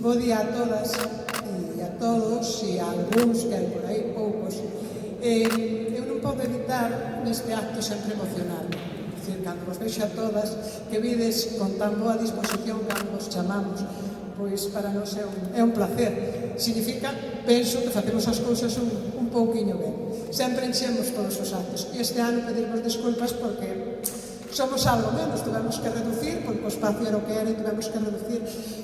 Bo día a todas e a todos e a algúns que hai por aí, poucos. Eu non podo evitar neste acto sempre emocionarme. É dicir, cando vos vexo a todas, que vides con tan boa disposición cando vos chamamos, pois para nós é un placer. Significa, penso, que facemos as cousas un pouquiño ben. Sempre enchemos todos os actos. E este ano pedimos desculpas porque somos algo menos, tivemos que reducir, porque o espacio era o que era e tivemos que reducir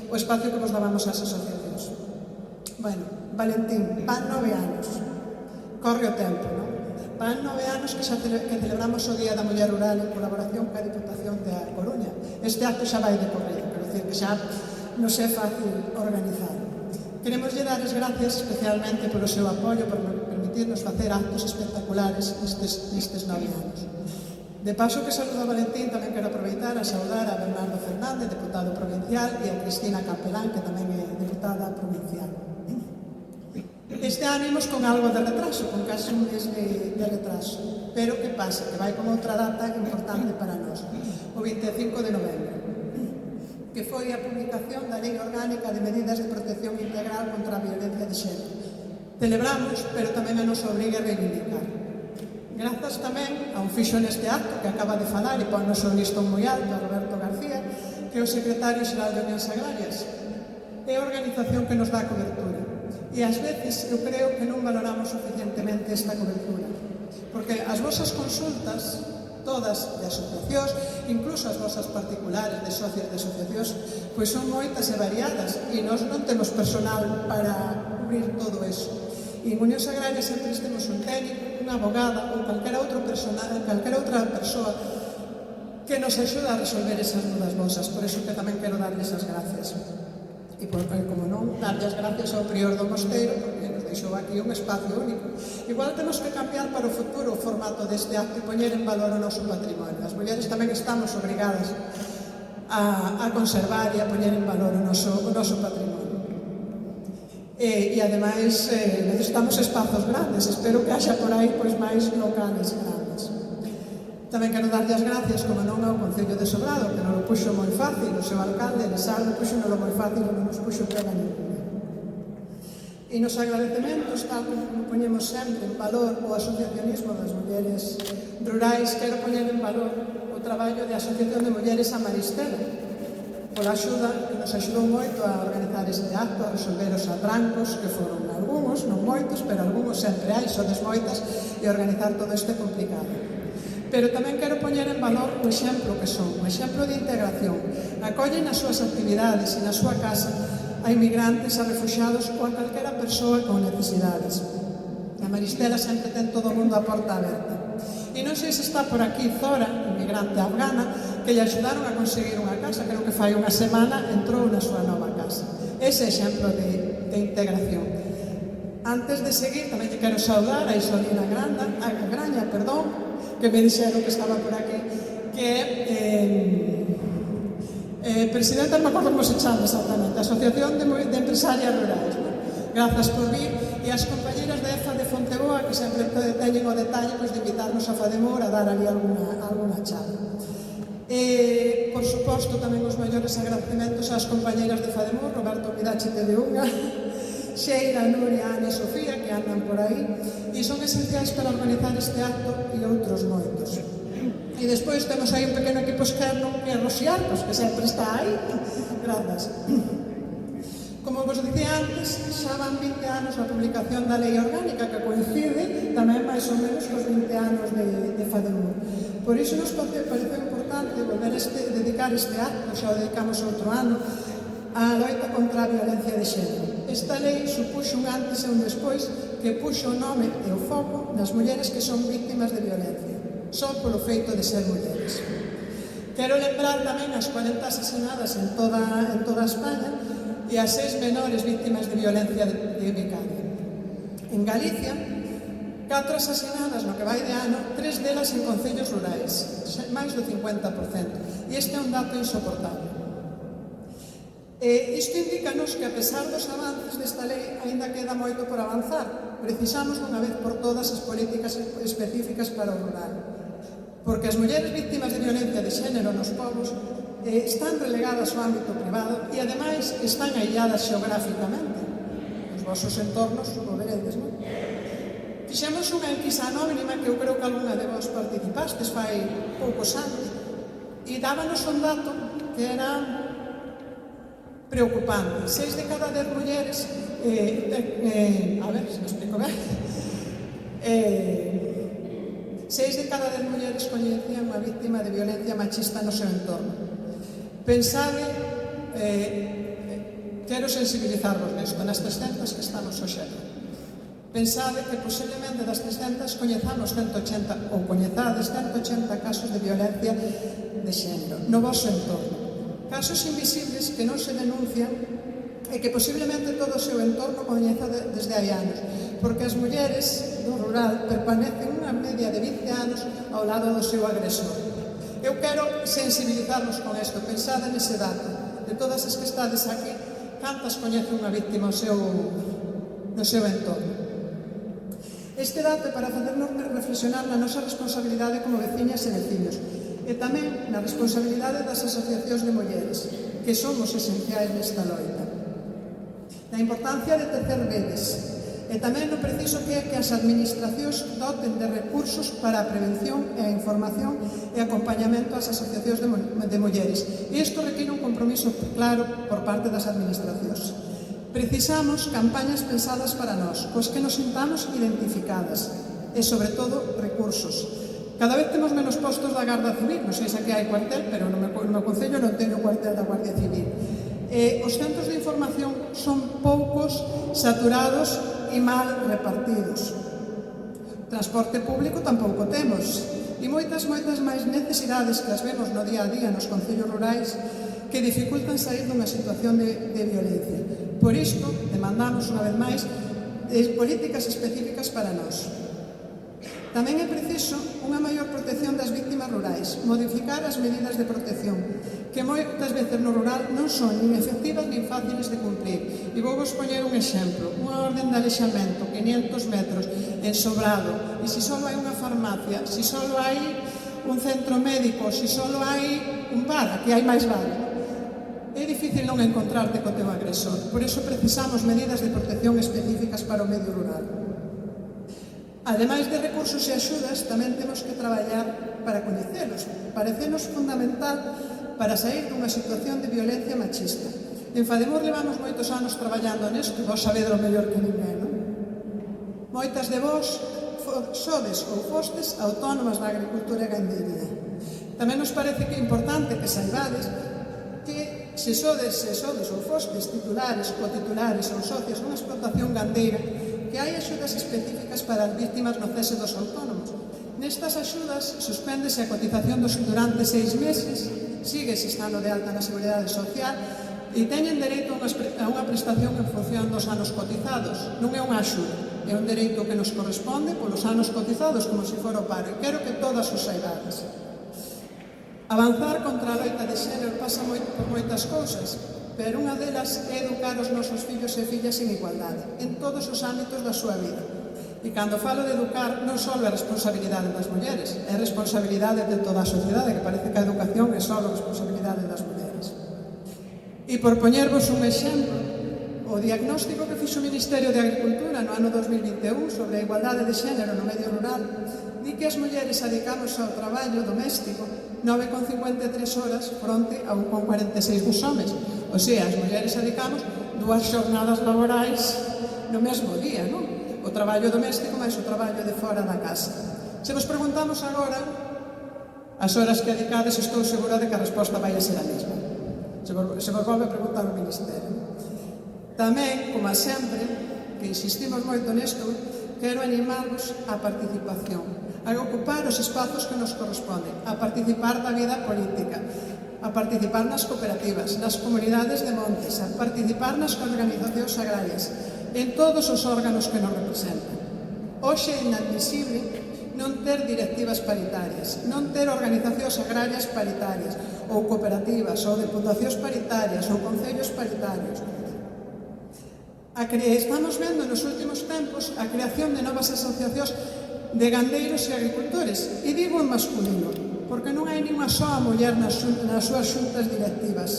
o espacio que nos dábamos ás asociacións. Bueno, Valentín, van 9 anos, corre o tempo, non? Van 9 anos que celebramos o Día da Muller Rural en colaboración coa Diputación da Coruña. Este acto xa vai de corrido, quero dicir que xa non é fácil organizar. Queremos lle dar as gracias especialmente polo seu apoio, por permitirnos facer actos espectaculares nestes 9 anos. De paso que saludo a Valentín, tamén quero aproveitar a saudar a Bernardo Fernández, deputado provincial, e a Cristina Capelán, que tamén é deputada provincial. Este ano imos con algo de retraso, con casi un mes de retraso. Pero que pasa? Que vai con outra data importante para nós, o 25 de novembro, que foi a publicación da Lei Orgánica de Medidas de Protección Integral contra a Violencia de Xénero. Celebramos, pero tamén a nos obriga a reivindicar. Grazas tamén a un fixo neste acto que acaba de falar e pon o seu listón moi alto, a Roberto García, que é o secretario xeral de Unións Agrarias. É a organización que nos dá cobertura. E ás veces eu creo que non valoramos suficientemente esta cobertura. Porque as vosas consultas, todas de asociacións, incluso as vosas particulares de socios de asociacións, pois son moitas e variadas e nós non temos personal para cubrir todo eso. E en Unións Agrarias sempre temos un técnico, unha abogada ou calquera outra persoa que nos axuda a resolver esas dudas vosas. Por iso que tamén quero darles as gracias. E, como non, darles as gracias ao prior do mosteiro, porque nos deixou aquí un espacio único. Igual temos que cambiar para o futuro o formato deste acto e poñer en valor o noso patrimonio. As mulleres tamén estamos obrigadas a conservar e a poñer en valor o noso patrimonio. E ademais necesitamos espazos grandes, espero que haxa por aí máis locales grandes. Tamén quero darlle as gracias, como non, ao Concello de Sobrado, que non o puxo moi fácil, o seu alcalde, Lisardo, puxo non moi fácil e non nos puxo pega ninguna. E nos agradecementos, tal como poñemos sempre en valor o asociacionismo das mulleres rurais, quero poñer en valor o traballo de Asociación de Mulleres a Maristela, pola axuda que nos axudou moito a organizar este acto, a resolver os atrancos, que foron algúns, non moitos, pero algúns sempre hai, sodes moitas, e organizar todo isto é complicado. Pero tamén quero poñer en valor o exemplo que son, o exemplo de integración. Acollen nas súas actividades e na súa casa a inmigrantes, a refuxiados ou a calquera persoa con necesidades. A Maristela sempre ten todo o mundo a porta aberta. E non sei se está por aquí Zora, inmigrante afgana, que lle axudaron a conseguir unha casa, creo que fai unha semana entrou na súa nova casa. Ese exemplo de integración. Antes de seguir, tamén lle quero saudar a Isolina Graña, que me dixeron que estaba por aquí, que é presidenta, non me acordo como se chama exactamente, Asociación de Empresarias Rurais. Grazas por vir, e as compañeras de EFA de Fonteboa, que sempre teñen o detalle de invitarnos a Fademor a dar ali alguna charla. E, por suposto, tamén os maiores agradecementos ás compañeiras de Fademor, Roberto Midache de Unga, Xeira, Nuria, Ana e Sofía, que andan por aí, e son esenciais para organizar este acto e outros moitos. E despois temos aí un pequeno equipo externo que é Rosiarcos, que sempre está aí. Grazas. Como vos dicía antes, xa van 20 anos a publicación da Lei Orgánica, que coincide tamén máis ou menos cos 20 anos de Fademor. Por iso nos parece importante volver a dedicar este acto, xa o dedicamos outro ano, a loita contra a violencia de xénero. Esta lei supuxo un antes e un despois que puxo o nome e o foco nas mulleres que son víctimas de violencia, só polo feito de ser mulleres. Quero lembrar tamén as 40 asesinadas en toda España e as 6 menores víctimas de violencia de vicaria. En Galicia, 4 asasinadas no que vai de ano, 3 delas en concellos rurais, máis do 50%. E este é un dato insoportable. Isto indícanos que, a pesar dos avances desta lei, aínda queda moito por avanzar. Precisamos, dunha vez por todas, as políticas específicas para o rural. Porque as mulleres víctimas de violencia de xénero nos povos están relegadas ao ámbito privado e, ademais, están ailladas xeográficamente. Os vosos entornos o veredes, non? Fixemos unha enquisa anónima que eu creo que algunha de vos participastes fai poucos anos e dábanos un dato que era preocupante. 6 de cada 10 mulleres, a ver se me explico ben, 6 de cada 10 mulleres coñecían unha víctima de violencia machista no seu entorno. Pensade, quero sensibilizarvos nesto, nas 300 que estamos hoxe aquí. Pensade que posiblemente das 300 coñezamos 180 ou coñezades 180 casos de violencia de xénero no voso entorno. Casos invisibles que non se denuncian e que posiblemente todo o seu entorno coñeza desde hai anos, porque as mulleres do rural permanecen unha media de 20 anos ao lado do seu agresor. Eu quero sensibilizarnos con isto, pensade nese dato. De todas as que estades aquí, cantas coñece unha víctima no seu entorno? Este dato é para facernos reflexionar na nosa responsabilidade como veciñas e veciños e tamén na responsabilidade das asociacións de mulleres, que somos esenciais nesta loita. Na importancia de tecer redes e tamén no preciso que é que as administracións doten de recursos para a prevención e a información e acompañamento ás asociacións de mulleres. E isto require un compromiso claro por parte das administracións. Precisamos campañas pensadas para nós, cos que nos sintamos identificadas e, sobre todo, recursos. Cada vez temos menos postos da Garda Civil, non sei se aquí hai cuartel, pero no meu concello non teño cuartel da Guardia Civil. Os centros de información son poucos, saturados e mal repartidos. Transporte público tampouco temos. E moitas máis necesidades que as vemos no día a día nos concellos rurais que dificultan sair dunha situación de violencia. Por isto, demandamos unha vez máis políticas específicas para nós. Tamén é preciso unha maior protección das víctimas rurais, modificar as medidas de protección, que moitas veces no rural non son nin efectivas nin fáciles de cumprir. E vou vos poñer un exemplo, unha orden de alexamento, 500 metros, en Sobrado, e se só hai unha farmacia, se só hai un centro médico, se só hai un bar, aquí hai máis bar, é difícil non encontrarte co teu agresor. Por iso precisamos medidas de protección específicas para o medio rural. Ademais de recursos e axudas, tamén temos que traballar para coñecelos. Parecenos fundamental para sair dunha situación de violencia machista. En Fademur levamos moitos anos traballando nesto, vos sabedes o mellor que ninguén, non? Moitas de vos sodes ou fostes autónomas da agricultura e gandería. Tamén nos parece que é importante que saibades que se sodes ou fostes titulares ou titulares ou socios dunha explotación gandeira, que hai axudas específicas para as víctimas no cese dos autónomos. Nestas axudas, suspéndese a cotización durante 6 meses, síguese estando de alta na Seguridade Social e teñen dereito a unha prestación en función dos anos cotizados. Non é unha axuda, é un dereito que nos corresponde polos anos cotizados como se fora o paro. E quero que todas os saibades. Avanzar contra a loita de xénero pasa por moitas cousas, pero unha delas é educar os nosos fillos e fillas en igualdade, en todos os ámbitos da súa vida. E cando falo de educar, non só é responsabilidade das mulleres, é responsabilidade de toda a sociedade, que parece que a educación é só responsabilidade das mulleres. E por poñervos un exemplo, o diagnóstico que fixo o Ministerio de Agricultura no ano 2021 sobre a igualdade de xénero no medio rural di que as mulleres adicamos ao traballo doméstico 9,53 horas fronte a 1,46 dos homes. O sea, as mulleres adicamos 2 xornadas laborais no mesmo día, non? O traballo doméstico máis o traballo de fora da casa. Se vos preguntamos agora as horas que adicades, estou segura de que a resposta vai a ser a mesma. Se vos volve a preguntar o Ministerio. Tamén, como sempre, que insistimos moito nesto, quero animarvos á participación, a ocupar os espazos que nos corresponden, a participar da vida política, a participar nas cooperativas, nas comunidades de montes, a participar nas organizacións agrarias, en todos os órganos que nos representan. Hoxe é inadmisible non ter directivas paritarias, non ter organizacións agrarias paritarias, ou cooperativas, ou deputacións paritarias, ou concellos paritarios. Estamos vendo nos últimos tempos a creación de novas asociacións de gandeiros e agricultores, e digo en masculino, porque non hai ninguna soa muller nas súas xuntas directivas,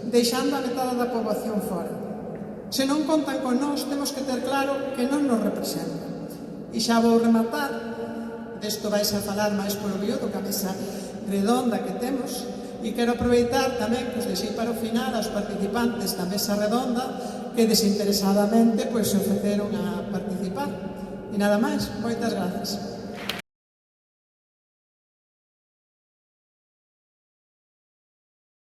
deixando a metade da poboación fora. Se non contan con nós, temos que ter claro que non nos representan. E xa vou rematar, desto vais a falar máis polo miúdo, que a mesa redonda que temos, e quero aproveitar tamén que os deixei para o final aos participantes da mesa redonda que desinteresadamente se ofreceron a participar. E nada máis, moitas grazas.